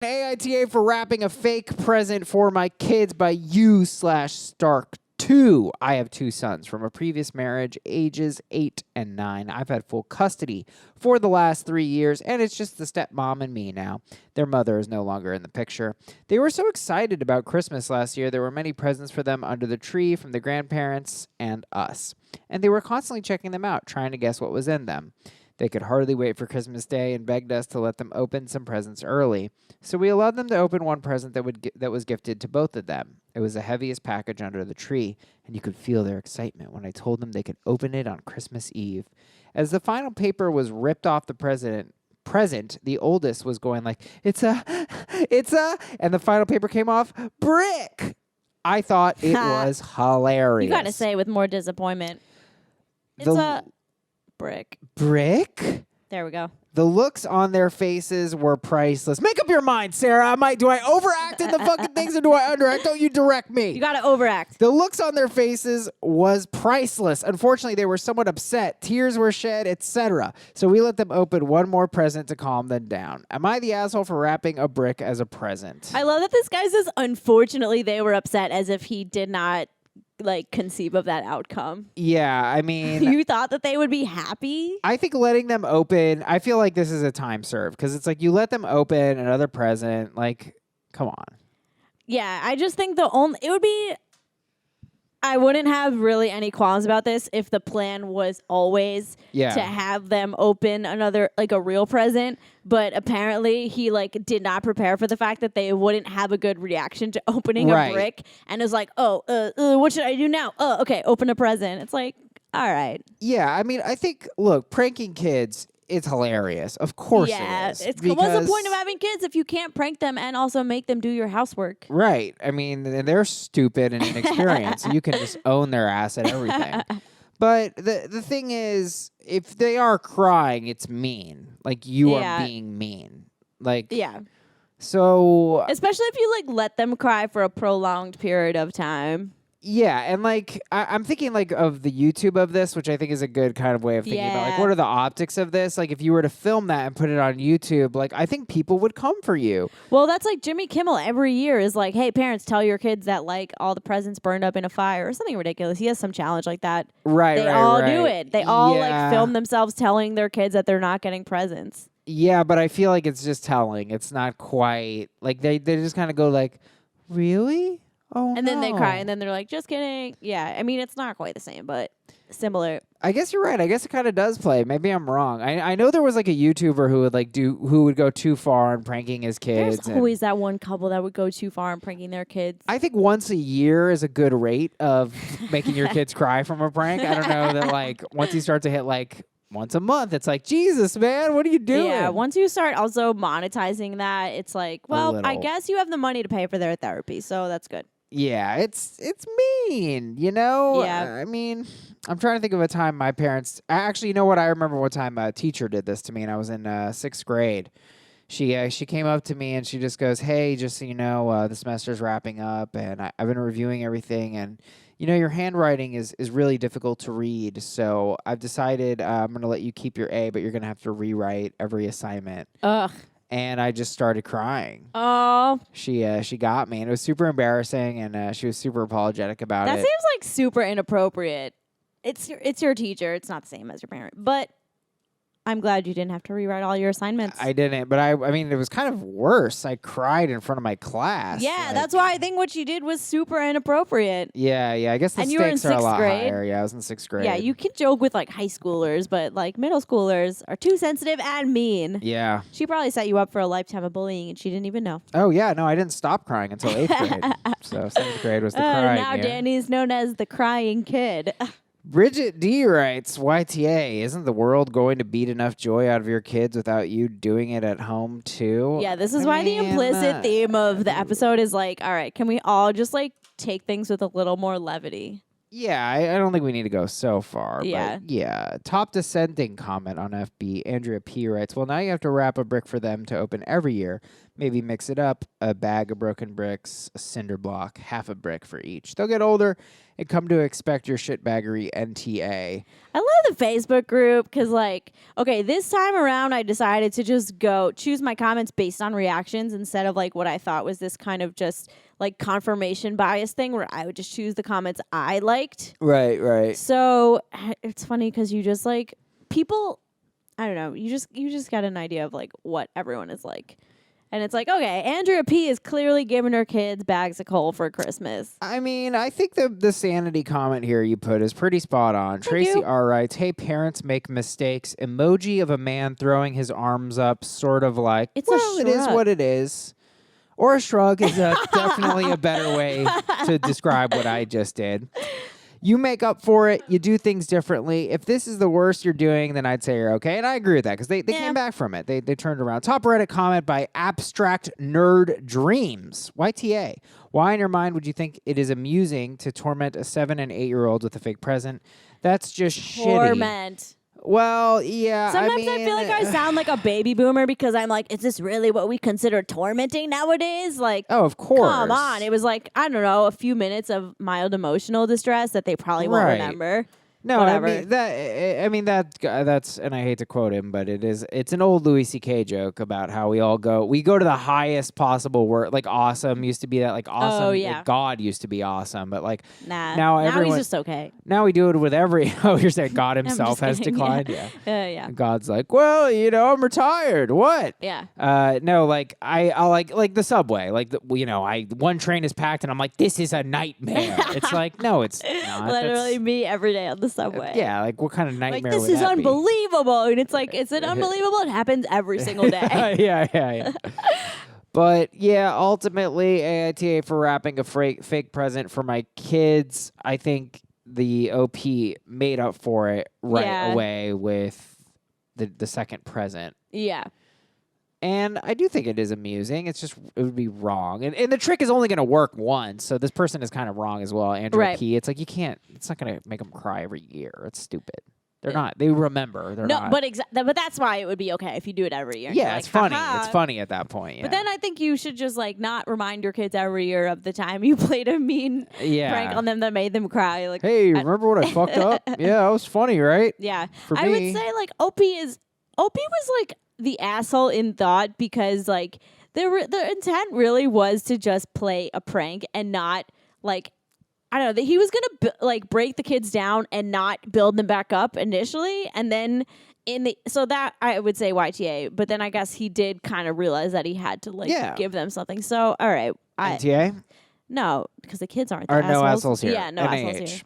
AITA for wrapping a fake present for my kids by you/Stark2. I have 2 sons from a previous marriage, ages 8 and 9. I've had full custody for the last 3 years, and it's just the stepmom and me now. Their mother is no longer in the picture. They were so excited about Christmas last year. There were many presents for them under the tree from the grandparents and us. And they were constantly checking them out, trying to guess what was in them. They could hardly wait for Christmas Day and begged us to let them open some presents early. So we allowed them to open one present that was gifted to both of them. It was the heaviest package under the tree, and you could feel their excitement when I told them they could open it on Christmas Eve. As the final paper was ripped off the present, the oldest was going like, it's a, and the final paper came off, brick. I thought it was hilarious. You got to say with more disappointment. It's a brick. Brick? There we go. The looks on their faces were priceless. Make up your mind, Sarah. Do I overact in the fucking things or do I underact? Don't you direct me. You got to overact. The looks on their faces was priceless. Unfortunately, they were somewhat upset. Tears were shed, etc. So we let them open one more present to calm them down. Am I the asshole for wrapping a brick as a present? I love that this guy says, unfortunately, they were upset as if he did not conceive of that outcome. Yeah, I mean... You thought that they would be happy? I think letting them open... I feel like this is a time serve, because it's like you let them open another present. Like, come on. Yeah, I just think it would be... I wouldn't have really any qualms about this if the plan was always to have them open another, a real present. But apparently he, did not prepare for the fact that they wouldn't have a good reaction to opening a brick. And is like, what should I do now? Okay, open a present. It's like, all right. Yeah, I mean, I think, look, pranking kids... It's hilarious. Of course it is. What's the point of having kids if you can't prank them and also make them do your housework? Right. I mean, they're stupid and inexperienced. So you can just own their ass at everything. But the thing is, if they are crying, it's mean. You are being mean. Yeah. So... Especially if you, let them cry for a prolonged period of time. Yeah, and I'm thinking of the YouTube of this, which I think is a good kind of way of thinking about what are the optics of this? If you were to film that and put it on YouTube, I think people would come for you. Well, that's Jimmy Kimmel every year is hey, parents, tell your kids that all the presents burned up in a fire or something ridiculous. He has some challenge like that. Right, They all do it. They all film themselves telling their kids that they're not getting presents. Yeah, but I feel like it's just telling. It's not quite they just kind of go really? Oh, and then they cry, and then they're like, just kidding. Yeah, I mean, it's not quite the same, but similar. I guess you're right. I guess it kind of does play. Maybe I'm wrong. I know there was a YouTuber who would who would go too far in pranking his kids. There's always that one couple that would go too far in pranking their kids. I think once a year is a good rate of making your kids cry from a prank. I don't know that once you start to hit once a month, it's Jesus, man, what are you doing? Yeah, once you start also monetizing that, it's well, I guess you have the money to pay for their therapy, so that's good. Yeah, it's mean, Yeah. I mean, I'm trying to think of a time my parents... Actually, you know what? I remember one time a teacher did this to me, and I was in 6th grade. She came up to me, and she just goes, hey, just so you know, the semester's wrapping up, and I've been reviewing everything, and, your handwriting is really difficult to read, so I've decided I'm going to let you keep your A, but you're going to have to rewrite every assignment. Ugh. And I just started crying. Oh. She got me, and it was super embarrassing, and she was super apologetic about it. That seems super inappropriate. It's your teacher. It's not the same as your parent. But I'm glad you didn't have to rewrite all your assignments. I didn't, but I mean, it was kind of worse. I cried in front of my class. Yeah, that's why I think what you did was super inappropriate. Yeah, I guess the stakes are a lot higher. Yeah, I was in 6th grade. Yeah, you can joke with high schoolers, but middle schoolers are too sensitive and mean. Yeah. She probably set you up for a lifetime of bullying and she didn't even know. Oh, yeah, no, I didn't stop crying until 8th grade. So 7th grade was the crying now year. Danny's known as the crying kid. Bridget D writes, YTA, isn't the world going to beat enough joy out of your kids without you doing it at home too? Yeah, this is why the implicit theme of the episode is all right, can we all just take things with a little more levity? Yeah, I don't think we need to go so far. Yeah. But yeah. Top dissenting comment on FB. Andrea P writes, well, now you have to wrap a brick for them to open every year. Maybe mix it up, a bag of broken bricks, a cinder block, half a brick for each. They'll get older and come to expect your shitbaggery NTA. I love the Facebook group because, like, okay, this time around I decided to just choose my comments based on reactions instead of, like, what I thought was this kind of just, like, confirmation bias thing where I would just choose the comments I liked. Right. So it's funny because you just, like, people, I don't know, you just got an idea of, like, what everyone is like. And it's like, okay, Andrea P. is clearly giving her kids bags of coal for Christmas. I mean, I think the sanity comment here you put is pretty spot on. Thank Tracy you. R. writes, hey, parents make mistakes. Emoji of a man throwing his arms up, sort of like, It's well, a it is shrug. what it is. Or a shrug is definitely a better way to describe what I just did. You make up for it. You do things differently. If this is the worst you're doing, then I'd say you're okay. And I agree with that because they came back from it. They turned around. Top Reddit comment by Abstract Nerd Dreams. YTA. Why in your mind would you think it is amusing to torment a 7 and 8-year-old with a fake present? That's just shitty. Torment. Well, yeah. Sometimes I feel like I sound like a baby boomer because I'm like, is this really what we consider tormenting nowadays? Like, oh, of course. Come on. It was like, I don't know, a few minutes of mild emotional distress that they probably won't remember. No, Whatever. I mean that's, and I hate to quote him, but it's an old Louis C.K. joke about how we go to the highest possible word. Like awesome used to be that, like awesome. Oh, yeah. Like God used to be awesome, but like Nah. now everyone, he's just okay. Now we do it with every. Oh, you're saying God himself has kidding, declined? Yeah. Yeah. And God's like, well, I'm retired. What? Yeah. No, like I like the subway. Like one train is packed, and I'm like, this is a nightmare. It's like, no, it's not. Literally me every day on the subway. Yeah, like what kind of nightmare Like, would this is that be? unbelievable. And it's like, is it unbelievable? It happens every single day. Yeah. But yeah, ultimately, AITA for wrapping a fake present for my kids. I think the OP made up for it away with the second present. Yeah. And I do think it is amusing. It's just, it would be wrong. And the trick is only going to work once. So this person is kind of wrong as well. Andrew P. It's like, it's not going to make them cry every year. It's stupid. They're not. They remember. They're not. But that's why it would be okay if you do it every year. Yeah, like, it's funny. haha. It's funny at that point. Yeah. But then I think you should just like not remind your kids every year of the time you played a mean prank on them that made them cry. Like, hey, remember what I fucked up? Yeah, that was funny, right? Yeah. For I would say like OP was like the asshole in thought because like the intent really was to just play a prank and not like, I don't know, that he was going to break the kids down and not build them back up initially. And then so that I would say YTA, but then I guess he did kind of realize that he had to give them something. So, all right. NTA? No, because the kids aren't the or assholes. no assholes here. Yeah, no assholes here.